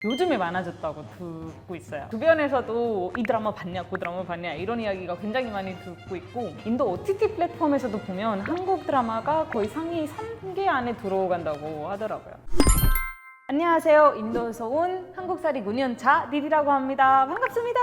요즘에 많아졌다고 듣고 있어요. 주변에서도 이 드라마 봤냐, 그 드라마 봤냐 이런 이야기가 굉장히 많이 듣고 있고, 인도 OTT 플랫폼에서도 보면 한국 드라마가 거의 상위 3개 안에 들어간다고 하더라고요. 안녕하세요. 인도에서 온 한국살이 9년차 니디라고 합니다. 반갑습니다.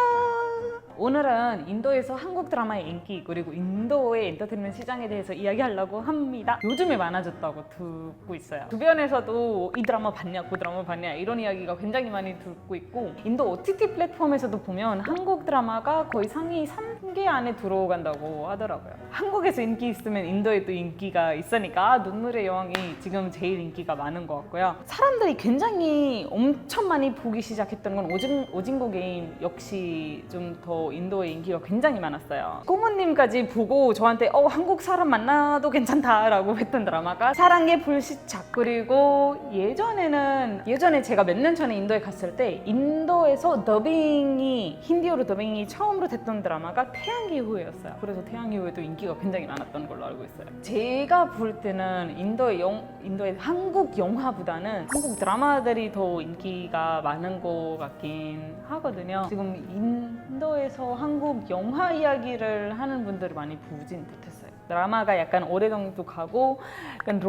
오늘은 인도에서 한국 드라마의 인기 그리고 인도의 엔터테인먼트 시장에 대해서 이야기하려고 합니다. 요즘에 많아졌다고 듣고 있어요. 주변에서도 이 드라마 봤냐, 그 드라마 봤냐 이런 이야기가 굉장히 많이 듣고 있고, 인도 OTT 플랫폼에서도 보면 한국 드라마가 거의 상위 3개 안에 들어간다고 하더라고요. 한국에서 인기 있으면 인도에도 인기가 있으니까 눈물의 여왕이 지금 제일 인기가 많은 것 같고요. 사람들이 굉장히 엄청 많이 보기 시작했던 건 오징어 게임 역시 좀 더 인도의 인기가 굉장히 많았어요. 꼬모님까지 보고 저한테 한국 사람 만나도 괜찮다라고 했던 드라마가 사랑의 불시착. 그리고 예전에 제가 몇 년 전에 인도에 갔을 때 인도에서 힌디어로 더빙이 처음으로 됐던 드라마가 태양의 후예였어요. 그래서 태양의 후예도 인기가 굉장히 많았던 걸로 알고 있어요. 제가 볼 때는 인도의 한국 영화보다는 한국 드라마들이 더 인기가 많은 것 같긴 하거든요. 지금 인도에서 한국 영화 이야기를 하는 분들이 많이 보진 못했어요. 드라마가 약간 오래 정도 가고 약간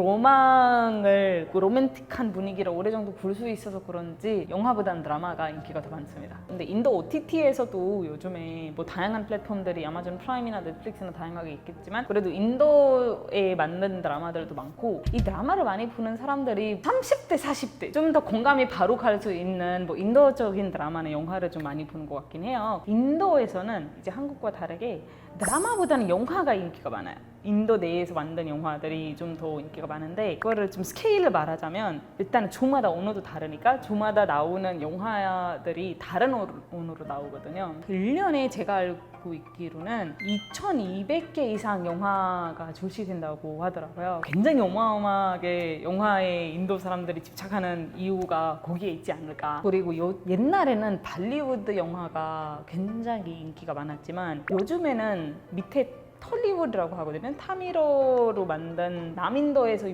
로맨틱한 분위기를 오래 정도 볼 수 있어서 그런지 영화보다는 드라마가 인기가 더 많습니다. 근데 인도 OTT에서도 요즘에 뭐 다양한 플랫폼들이 아마존 프라임이나 넷플릭스나 다양하게 있겠지만 그래도 인도에 맞는 드라마들도 많고, 이 드라마를 많이 보는 사람들이 30대, 40대 좀 더 공감이 바로 갈 수 있는 뭐 인도적인 드라마나 영화를 좀 많이 보는 것 같긴 해요. 인도에서는 이제 한국과 다르게 드라마보다는 영화가 인기가 많아요. 인도 내에서 만든 영화들이 좀 더 인기가 많은데, 그거를 좀 스케일을 말하자면 일단 조마다 언어도 다르니까 조마다 나오는 영화들이 다른 언어로 나오거든요. 1년에 제가 알고 있기로는 2,200개 이상 영화가 출시된다고 하더라고요. 굉장히 어마어마하게 영화에 인도 사람들이 집착하는 이유가 거기에 있지 않을까. 그리고 옛날에는 발리우드 영화가 굉장히 인기가 많았지만 요즘에는 밑에 털리우드라고 하거든요. 타미로로 만든 남인도에서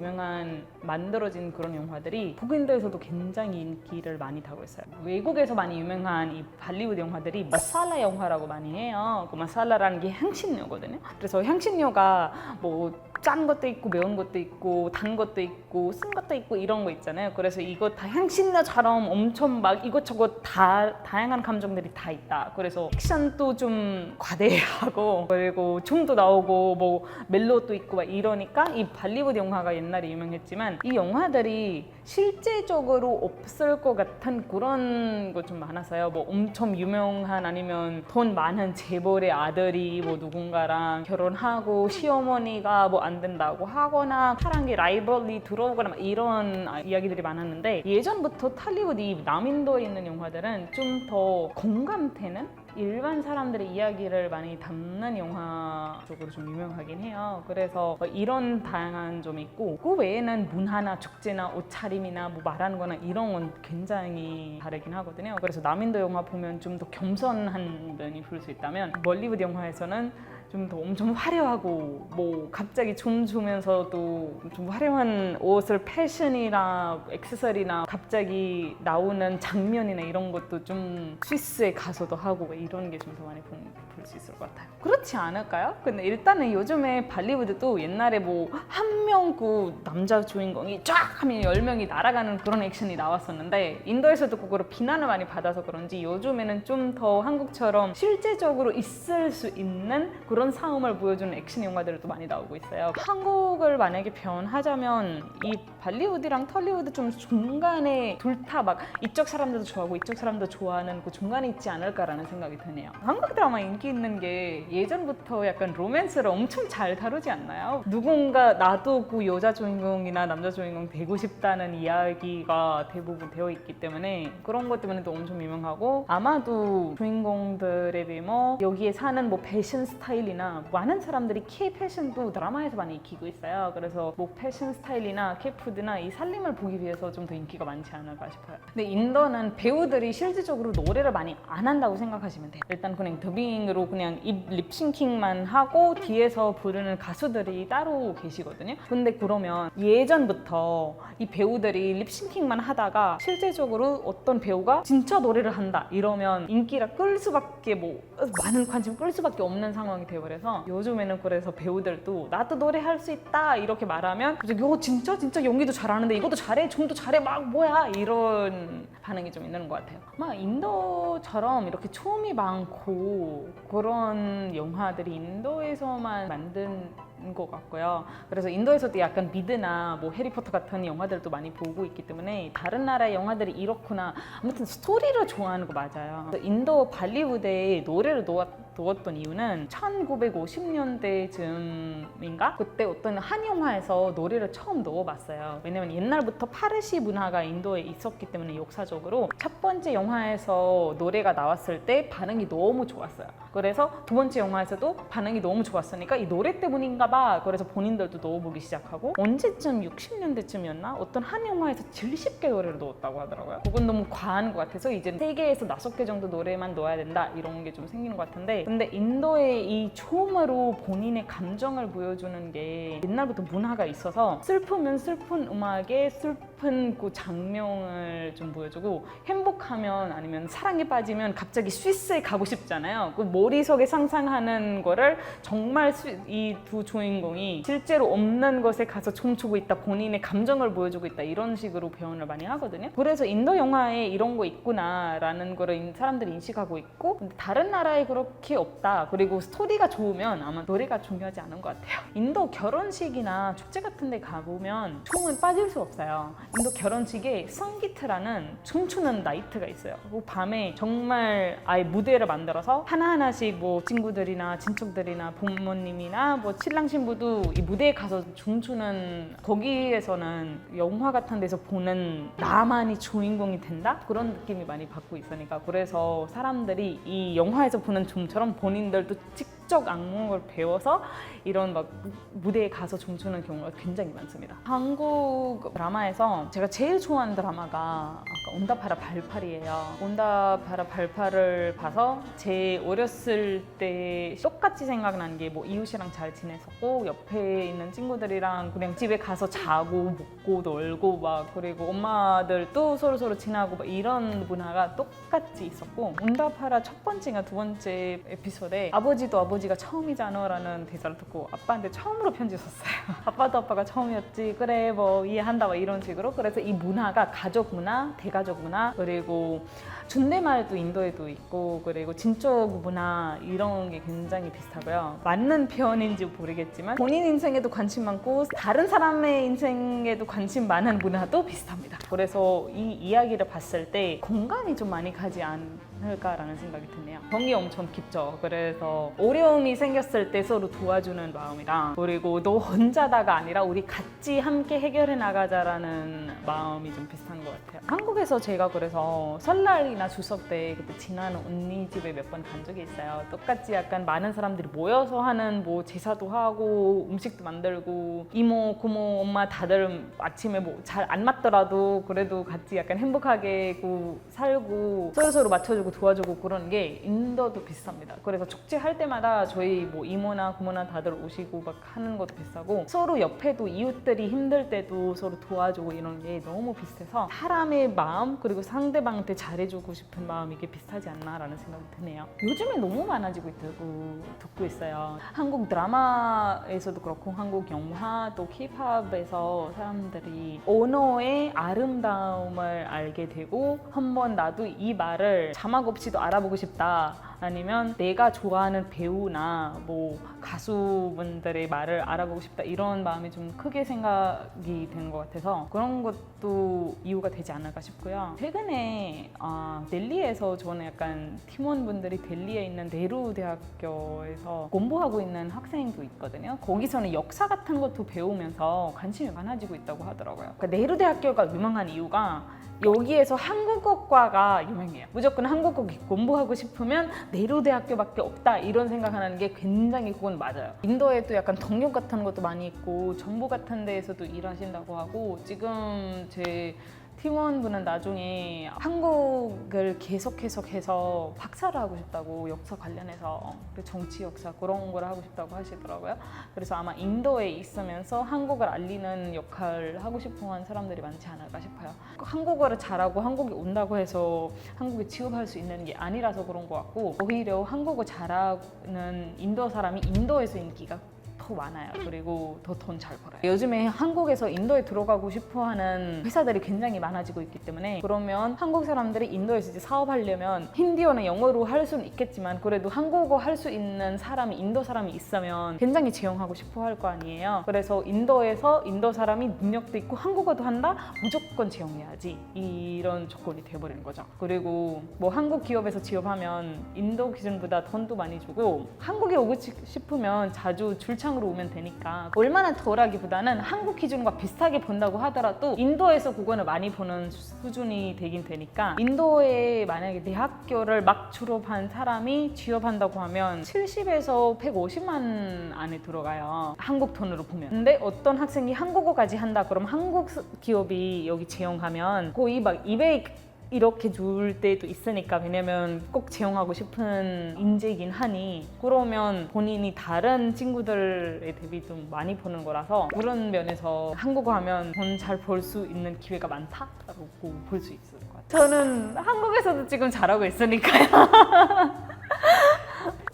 만들어진 그런 영화들이 북인도에서도 굉장히 인기를 많이 타고 있어요. 외국에서 많이 유명한 이 발리우드 영화들이 마살라 영화라고 많이 해요. 그 마살라라는 게 향신료거든요. 그래서 향신료가 뭐 짠 것도 있고 매운 것도 있고 단 것도 있고 쓴 것도 있고 이런 거 있잖아요. 그래서 이거 다 향신료처럼 엄청 막 이것저것 다양한 감정들이 다 있다. 그래서 액션도 좀 과대하고 그리고 춤도 나오고 뭐 멜로도 있고 막 이러니까 이 발리우드 영화가 옛날에 유명했지만 이 영화들이 실제적으로 없을 것 같은 그런 거 좀 많았어요. 뭐 엄청 유명한 아니면 돈 많은 재벌의 아들이 뭐 누군가랑 결혼하고 시어머니가 뭐 안 된다고 하거나 사랑의 라이벌이 들어오거나 막 이런 이야기들이 많았는데, 예전부터 탈리우드 이 남인도에 있는 영화들은 좀 더 공감되는 일반 사람들의 이야기를 많이 담는 영화 쪽으로 좀 유명하긴 해요. 그래서 이런 다양한 점이 있고, 그 외에는 문화나 축제나 옷차림이나 뭐 말하는 거나 이런 건 굉장히 다르긴 하거든요. 그래서 남인도 영화 보면 좀 더 겸손한 면이 볼 수 있다면, 멀리우드 영화에서는 좀 더 엄청 화려하고 뭐 갑자기 춤 추면서도 좀 화려한 옷을 패션이나 액세서리나 갑자기 나오는 장면이나 이런 것도 좀 스위스에 가서도 하고 이런 게 좀 더 많이 볼 수 있을 것 같아요. 그렇지 않을까요? 근데 일단은 요즘에 발리우드도 옛날에 뭐 한 명 그 남자 주인공이 쫙 하면 10명이 날아가는 그런 액션이 나왔었는데, 인도에서도 그거를 비난을 많이 받아서 그런지 요즘에는 좀 더 한국처럼 실제적으로 있을 수 있는 그런 싸움을 보여주는 액션 영화들도 많이 나오고 있어요. 한국을 만약에 표현하자면 이 발리우드랑 털리우드 좀 중간에 둘 다 막 이쪽 사람들도 좋아하고 이쪽 사람도 좋아하는 그 중간에 있지 않을까라는 생각이 드네요. 한국 드라마 인기 있는 게 예전부터 약간 로맨스를 엄청 잘 다루지 않나요? 누군가 나도 그 여자 주인공이나 남자 주인공 되고 싶다는 이야기가 대부분 되어 있기 때문에 그런 것 때문에도 엄청 유명하고, 아마도 주인공들의 외모, 여기에 사는 뭐 패션 스타일 스타일이나 많은 사람들이 K 패션도 드라마에서 많이 익히고 있어요. 그래서 뭐 패션 스타일이나 K 푸드나 이 살림을 보기 위해서 좀 더 인기가 많지 않을까 싶어요. 근데 인도는 배우들이 실질적으로 노래를 많이 안 한다고 생각하시면 돼요. 일단 그냥 더빙으로 그냥 입 립싱킹만 하고 뒤에서 부르는 가수들이 따로 계시거든요. 근데 그러면 예전부터 이 배우들이 립싱킹만 하다가 실제적으로 어떤 배우가 진짜 노래를 한다 이러면 인기가 끌 수밖에 많은 관심 끌 수밖에 없는 상황이 되어버려서 요즘에는 그래서 배우들도 나도 노래할 수 있다 이렇게 말하면 이거 진짜 연기도 잘하는데 이것도 잘해 춤도 잘해 막 뭐야 이런 반응이 좀 있는 것 같아요. 막 인도처럼 이렇게 춤이 많고 그런 영화들이 인도에서만 만든 것 같고요. 그래서 인도에서도 약간 미드나 뭐 해리포터 같은 영화들도 많이 보고 있기 때문에 다른 나라의 영화들이 이렇구나. 아무튼 스토리를 좋아하는 거 맞아요. 인도 발리우드에 노래를 넣었던 이유는 1950년대쯤인가? 그때 어떤 한 영화에서 노래를 처음 넣어봤어요. 왜냐면 옛날부터 파르시 문화가 인도에 있었기 때문에 역사적으로 첫 번째 영화에서 노래가 나왔을 때 반응이 너무 좋았어요. 그래서 두 번째 영화에서도 반응이 너무 좋았으니까 이 노래 때문인가 봐. 그래서 본인들도 넣어보기 시작하고 언제쯤 60년대쯤이었나? 어떤 한 영화에서 70개 노래를 넣었다고 하더라고요. 그건 너무 과한 것 같아서 이제 3개에서 5개 정도 노래만 넣어야 된다 이런 게 좀 생기는 것 같은데 근데 인도의 이 춤으로 본인의 감정을 보여주는 게 옛날부터 문화가 있어서 슬프면 슬픈 음악에 슬픈 그 장면을 좀 보여주고 행복하면 아니면 사랑에 빠지면 갑자기 스위스에 가고 싶잖아요. 그 머릿속에 상상하는 거를 정말 이 두 주인공이 실제로 없는 것에 가서 춤추고 있다 본인의 감정을 보여주고 있다 이런 식으로 표현을 많이 하거든요. 그래서 인도 영화에 이런 거 있구나 라는 거를 사람들이 인식하고 있고 근데 다른 나라에 그렇게 없다. 그리고 스토리가 좋으면 아마 노래가 중요하지 않은 것 같아요. 인도 결혼식이나 축제 같은 데 가보면 춤은 빠질 수 없어요. 인도 결혼식에 성기트라는 춤추는 나이트가 있어요. 그 밤에 정말 아예 무대를 만들어서 하나하나씩 뭐 친구들이나 친척들이나 부모님이나 뭐 신랑 신부도 이 무대에 가서 춤추는 거기에서는 영화 같은 데서 보는 나만이 주인공이 된다? 그런 느낌이 많이 받고 있으니까 그래서 사람들이 이 영화에서 보는 춤처럼 본인들도 직접 악몽을 배워서 이런 막 무대에 가서 춤추는 경우가 굉장히 많습니다. 한국 드라마에서 제가 제일 좋아하는 드라마가 아까 온다파라 발팔이에요. 온다파라 발팔을 봐서 제 어렸을 때 똑같이 생각나는 게 뭐 이웃이랑 잘 지냈었고 옆에 있는 친구들이랑 그냥 집에 가서 자고 먹고 놀고 막 그리고 엄마들도 서로 지나고 막 이런 문화가 똑같이 있었고 온다파라 첫 번째가 두 번째 에피소드에 아버지도 아버지가 처음이잖아 라는 대사를 듣고 아빠한테 처음으로 편지 썼어요. 아빠도 아빠가 처음이었지 그래 뭐 이해한다 막 이런 식으로 그래서 이 문화가 가족 문화, 대가족 문화 그리고 존댓말도 인도에도 있고 그리고 친족 문화 이런 게 굉장히 비슷하고요. 맞는 표현인지 모르겠지만 본인 인생에도 관심 많고 다른 사람의 인생에도 관심 많은 문화도 비슷합니다. 그래서 이 이야기를 봤을 때 공감이 좀 많이 가지 않을까라는 생각이 드네요. 정이 엄청 깊죠. 그래서 어려움이 생겼을 때 서로 도와주는 마음이랑 그리고 너 혼자다가 아니라 우리 같이 함께 해결해 나가자라는 마음이 좀 비슷한 것 같아요. 한국에서 제가 그래서 설날이나 추석 때 그때 지난 언니 집에 몇 번 간 적이 있어요. 똑같이 약간 많은 사람들이 모여서 하는 뭐 제사도 하고 음식도 만들고 이모, 고모, 엄마 다들 아침에 뭐 잘 안 맞더라도 그래도 같이 약간 행복하게 살고 서로 맞춰주고 도와주고 그런 게 인도도 비슷합니다. 그래서 축제 할 때마다 저희 뭐 이모나 고모나 다들 오시고 막 하는 것도 비슷하고 서로 옆에도 이웃들이 힘들 때도 서로 도와주고 이런 게 너무 비슷해서 사람의 마음 그리고 상대방한테 잘해주고 싶은 마음이 이게 비슷하지 않나라는 생각이 드네요. 요즘에 너무 많아지고 듣고 있어요. 한국 드라마에서도 그렇고 한국 영화 또 K-팝에서 사람들이 언어의 아름다움을 알게 되고 한번 나도 이 말을 자막 없이도 알아보고 싶다. 아니면 내가 좋아하는 배우나 뭐 가수분들의 말을 알아보고 싶다 이런 마음이 좀 크게 생각이 되는 것 같아서 그런 것도 이유가 되지 않을까 싶고요. 최근에 델리에서 저는 약간 팀원분들이 델리에 있는 네루 대학교에서 공부하고 있는 학생도 있거든요. 거기서는 역사 같은 것도 배우면서 관심이 많아지고 있다고 하더라고요. 그러니까 네루 대학교가 유명한 이유가 여기에서 한국어과가 유명해요. 무조건 한국어 공부하고 싶으면 내로대학교밖에 없다 이런 생각하는 게 굉장히 그건 맞아요. 인도에도 약간 동료 같은 것도 많이 있고 정부 같은 데에서도 일하신다고 하고 지금 제 팀원분은 나중에 한국을 계속해서 박사를 하고 싶다고 역사 관련해서 정치 역사 그런 걸 하고 싶다고 하시더라고요. 그래서 아마 인도에 있으면서 한국을 알리는 역할을 하고 싶어 하는 사람들이 많지 않을까 싶어요. 한국어를 잘하고 한국에 온다고 해서 한국에 취업할 수 있는 게 아니라서 그런 것 같고 오히려 한국어 잘하는 인도 사람이 인도에서 인기가 더 많아요. 그리고 더 돈 잘 벌어요. 요즘에 한국에서 인도에 들어가고 싶어하는 회사들이 굉장히 많아지고 있기 때문에 그러면 한국 사람들이 인도에서 이제 사업하려면 힌디어나 영어로 할 수는 있겠지만 그래도 한국어 할 수 있는 사람이 인도 사람이 있으면 굉장히 채용하고 싶어 할 거 아니에요. 그래서 인도에서 인도 사람이 능력도 있고 한국어도 한다? 무조건 채용해야지 이런 조건이 돼버리는 거죠. 그리고 뭐 한국 기업에서 취업하면 인도 기준보다 돈도 많이 주고 한국에 오고 싶으면 자주 출장 으로 오면 되니까 얼마나 덜하기보다는 한국 기준과 비슷하게 본다고 하더라도 인도에서 그거는 많이 보는 수준이 되긴 되니까 인도에 만약에 대학교를 막 졸업한 사람이 취업한다고 하면 70에서 150만 안에 들어가요. 한국 돈으로 보면. 근데 어떤 학생이 한국어까지 한다 그럼 한국 기업이 여기 채용하면 거의 막 200 이렇게 줄 때도 있으니까 왜냐면 꼭 채용하고 싶은 인재이긴 하니 그러면 본인이 다른 친구들에 대비 좀 많이 버는 거라서 그런 면에서 한국어 하면 돈 잘 벌 수 있는 기회가 많다라고 볼 수 있을 것 같아요. 저는 한국에서도 지금 잘하고 있으니까요.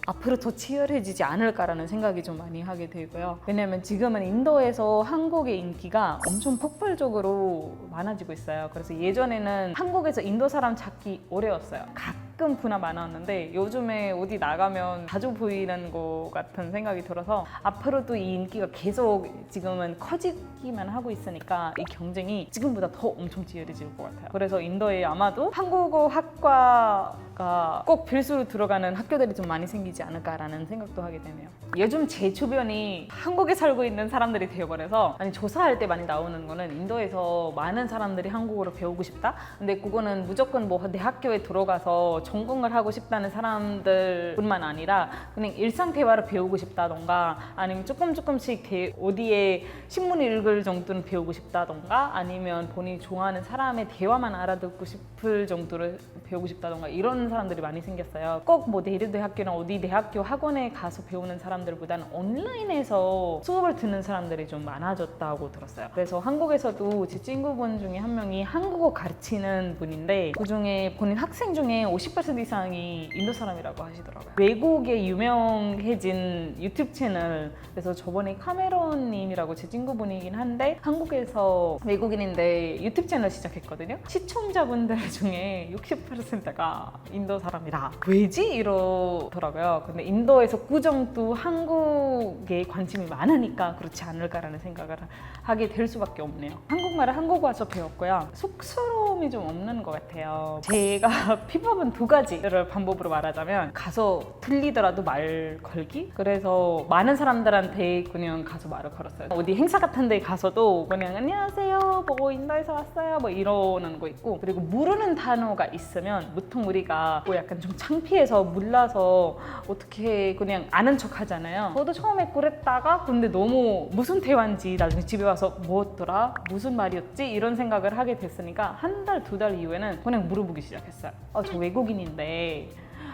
앞으로 더 치열해지지 않을까라는 생각이 좀 많이 하게 되고요. 왜냐면 지금은 인도에서 한국의 인기가 엄청 폭발적으로 많아지고 있어요. 그래서 예전에는 한국에서 인도 사람 찾기 어려웠어요. 가끔 보나 많았는데 요즘에 어디 나가면 자주 보이는 것 같은 생각이 들어서 앞으로도 이 인기가 계속 지금은 커지기만 하고 있으니까 이 경쟁이 지금보다 더 엄청 치열해질 것 같아요. 그래서 인도에 아마도 한국어 학과가 꼭 필수로 들어가는 학교들이 좀 많이 생기지 않을까라는 생각도 하게 되네요. 요즘 제 주변이 한국에 살고 있는 사람들이 되어버려서 아니 조사할 때 많이 나오는 거는 인도에서 많은 사람들이 한국어를 배우고 싶다? 근데 그거는 무조건 뭐 대학교에 들어가서 전공을 하고 싶다는 사람들 뿐만 아니라 그냥 일상 대화를 배우고 싶다던가 아니면 조금씩 어디에 신문 읽을 정도는 배우고 싶다던가 아니면 본인이 좋아하는 사람의 대화만 알아듣고 싶을 정도로 배우고 싶다던가 이런 사람들이 많이 생겼어요. 꼭 뭐 내리대학교나 어디 대학교 학원에 가서 배우는 사람들보다는 온라인에서 수업을 듣는 사람들이 좀 많아졌다고 들었어요. 그래서 한국에서도 제 친구분 중에 한 명이 한국어 가르치는 분인데 그중에 본인 학생 중에 50% 이상이 인도 사람이라고 하시더라고요. 외국에 유명해진 유튜브 채널 그래서 저번에 카메론님이라고 제 친구분이긴 한데 한국에서 외국인인데 유튜브 채널 시작했거든요. 시청자분들 중에 60%가 인도 사람이라 왜지? 이러더라고요. 근데 인도에서 꾸정도 한국에 관심이 많으니까 그렇지 않을까라는 생각을 하게 될 수밖에 없네요. 한국말을 한국 와서 배웠고요. 쑥스러움이 좀 없는 것 같아요. 제가 비법은 두 가지를 방법으로 말하자면 가서 틀리더라도 말 걸기? 그래서 많은 사람들한테 그냥 가서 말을 걸었어요. 어디 행사 같은 데 가서도 그냥 안녕하세요 뭐 인도에서 왔어요 뭐 이러는 거 있고 그리고 모르는 단어가 있으면 보통 우리가 뭐 약간 좀 창피해서 몰라서 어떻게 그냥 아는 척 하잖아요. 저도 처음에 그랬다가 근데 너무 무슨 대화인지 나중에 집에 와서 뭐였더라? 무슨 말이었지? 이런 생각을 하게 됐으니까 한 달, 두 달 이후에는 그냥 물어보기 시작했어요. 저 외국인인데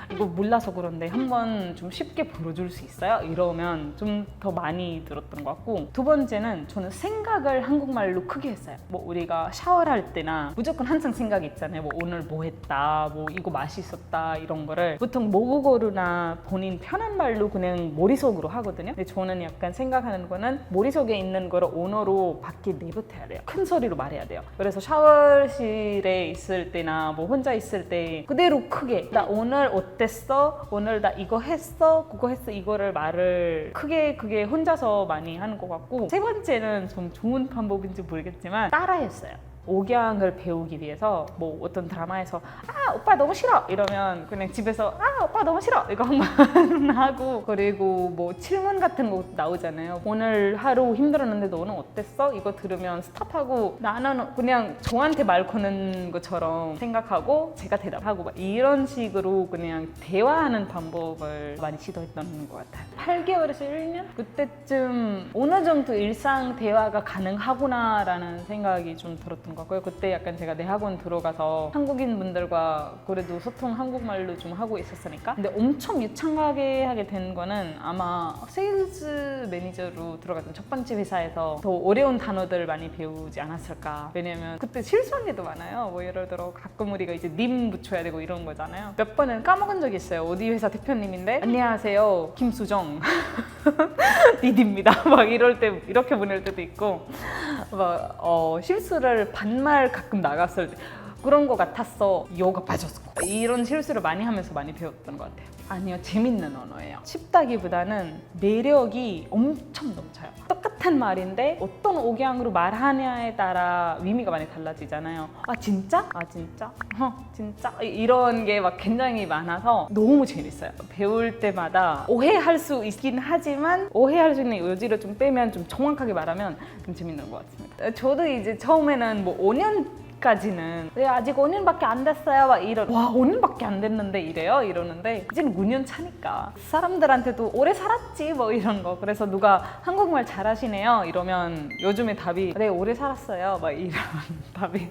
이거 몰라서 그런데 한번 좀 쉽게 불러줄 수 있어요? 이러면 좀 더 많이 들었던 것 같고 두 번째는 저는 생각을 한국말로 크게 했어요. 뭐 우리가 샤워를 할 때나 무조건 항상 생각이 있잖아요. 뭐 오늘 뭐 했다, 뭐 이거 맛있었다 이런 거를 보통 모국어로나 본인 편한 말로 그냥 머릿속으로 하거든요. 근데 저는 약간 생각하는 거는 머릿속에 있는 거를 언어로 밖에 내뱉어야 돼요. 큰 소리로 말해야 돼요. 그래서 샤워실에 있을 때나 뭐 혼자 있을 때 그대로 크게 나 오늘 어땠어? 오늘 나 이거 했어? 그거 했어? 이거를 말을 크게 그게 혼자서 많이 하는 것 같고 세 번째는 좀 좋은 방법인지 모르겠지만 따라했어요. 억양을 배우기 위해서 뭐 어떤 드라마에서 오빠 너무 싫어 이러면 그냥 집에서 오빠 너무 싫어 이거 한번 하고, 그리고 뭐 질문 같은 거 나오잖아요. 오늘 하루 힘들었는데 너는 어땠어? 이거 들으면 스탑하고 나는 그냥 저한테 말 거는 것처럼 생각하고 제가 대답하고 막 이런 식으로 그냥 대화하는 방법을 많이 시도했던 것 같아요. 8개월에서 1년? 그때쯤 어느 정도 일상 대화가 가능하구나라는 생각이 좀 들었던 것 같고요. 그때 약간 제가 내 학원 들어가서 한국인 분들과 그래도 소통 한국말로 좀 하고 있었으니까. 근데 엄청 유창하게 하게 된 거는 아마 세일즈 매니저로 들어갔던 첫 번째 회사에서 더 어려운 단어들 많이 배우지 않았을까. 왜냐면 그때 실수한 게도 많아요. 뭐 예를 들어 가끔 우리가 이제 님 붙여야 되고 이런 거잖아요. 몇 번은 까먹은 적이 있어요. 어디 회사 대표님인데 안녕하세요 김수정 디디입니다 막 이럴 때 이렇게 보낼 때도 있고, 막 실수를 반말 가끔 나갔을 때 그런 거 같았어 요가 빠졌어 이런 실수를 많이 하면서 많이 배웠던 것 같아요. 아니요, 재밌는 언어예요. 쉽다기보다는 매력이 엄청 넘쳐요. 똑같은 말인데 어떤 억양으로 말하냐에 따라 의미가 많이 달라지잖아요. 아 진짜? 아 진짜? 진짜? 이런 게 막 굉장히 많아서 너무 재밌어요. 배울 때마다 오해할 수 있긴 하지만 오해할 수 있는 여지를 좀 빼면, 좀 정확하게 말하면 좀 재밌는 것 같습니다. 저도 이제 처음에는 뭐 5년 까지는 아직 5년밖에 안 됐어요 막 와 5년밖에 안 됐는데 이래요? 이러는데 이제는 5년 차니까 사람들한테도 오래 살았지 뭐 이런 거. 그래서 누가 한국말 잘하시네요 이러면 요즘에 답이 네 오래 살았어요 막 이런 답이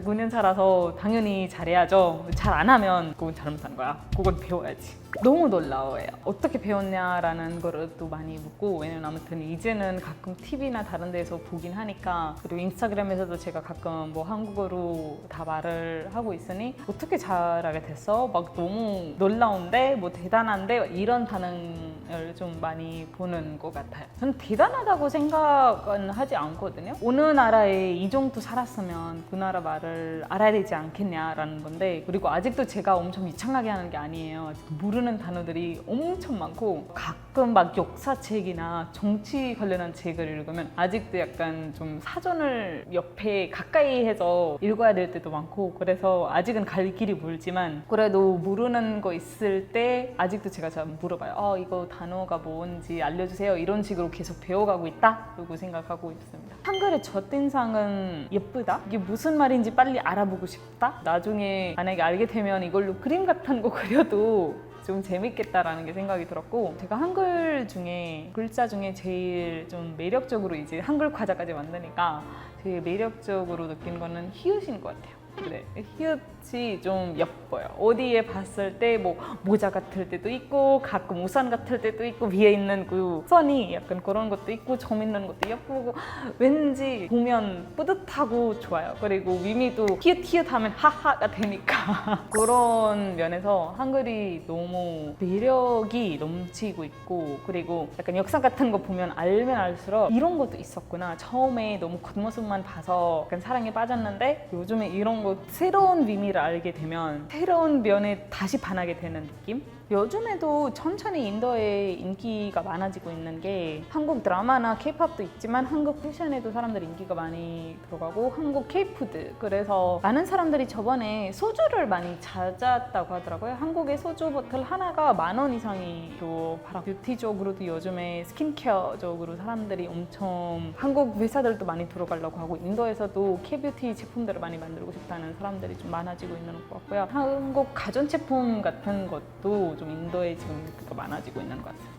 9년 살아서 당연히 잘해야죠. 잘 안 하면 그건 잘못한 거야. 그건 배워야지. 너무 놀라워요. 어떻게 배웠냐라는 거를 또 많이 묻고, 왜냐면 아무튼 이제는 가끔 TV나 다른 데서 보긴 하니까, 그리고 인스타그램에서도 제가 가끔 뭐 한국어로 다 말을 하고 있으니 어떻게 잘하게 됐어? 막 너무 놀라운데 뭐 대단한데 이런 반응을 좀 많이 보는 것 같아요. 저는 대단하다고 생각은 하지 않거든요. 어느 나라에 이 정도 살았으면 그 나라 말을 알아야 되지 않겠냐라는 건데, 그리고 아직도 제가 엄청 유창하게 하는 게 아니에요. 아직 모르는 단어들이 엄청 많고, 가끔 막 역사책이나 정치 관련한 책을 읽으면 아직도 약간 좀 사전을 옆에 가까이 해서 읽어야 될 때도 많고, 그래서 아직은 갈 길이 멀지만 그래도 모르는 거 있을 때 아직도 제가 잘 물어봐요. 이거 단어가 뭔지 알려주세요. 이런 식으로 계속 배워가고 있다 라고 생각하고 있습니다. 한글의 첫인상은 예쁘다? 이게 무슨 말인지 빨리 알아보고 싶다? 나중에 만약에 알게 되면 이걸로 그림 같은 거 그려도 좀 재밌겠다라는 게 생각이 들었고, 제가 한글 중에 글자 중에 제일 좀 매력적으로 이제 한글 과자까지 만드니까 제일 매력적으로 느낀 거는 히읗인 것 같아요. 그래, 히읗이 좀 예뻐요. 어디에 봤을 때 뭐 모자 같을 때도 있고 가끔 우산 같을 때도 있고 위에 있는 그 선이 약간 그런 것도 있고 점 있는 것도 예쁘고 왠지 보면 뿌듯하고 좋아요. 그리고 의미도 히읗 하면 하하가 되니까 그런 면에서 한글이 너무 매력이 넘치고 있고, 그리고 약간 역사 같은 거 보면 알면 알수록 이런 것도 있었구나. 처음에 너무 겉모습만 봐서 약간 사랑에 빠졌는데 요즘에 이런 거 새로운 의미를 알게 되면 새로운 면에 다시 반하게 되는 느낌? 요즘에도 천천히 인도에 인기가 많아지고 있는 게, 한국 드라마나 케이팝도 있지만 한국 패션에도 사람들 인기가 많이 들어가고 한국 케이푸드, 그래서 많은 사람들이 저번에 소주를 많이 찾았다고 하더라고요. 한국의 소주 보틀 하나가 10,000원 이상이 또 팔아. 뷰티 쪽으로도 요즘에 스킨케어 쪽으로 사람들이 엄청, 한국 회사들도 많이 들어가려고 하고 인도에서도 K뷰티 제품들을 많이 만들고 싶다는 사람들이 좀 많아지고 있는 것 같고요. 한국 가전제품 같은 것도 좀 인도에 지금 인기가 많아지고 있는 것 같아요.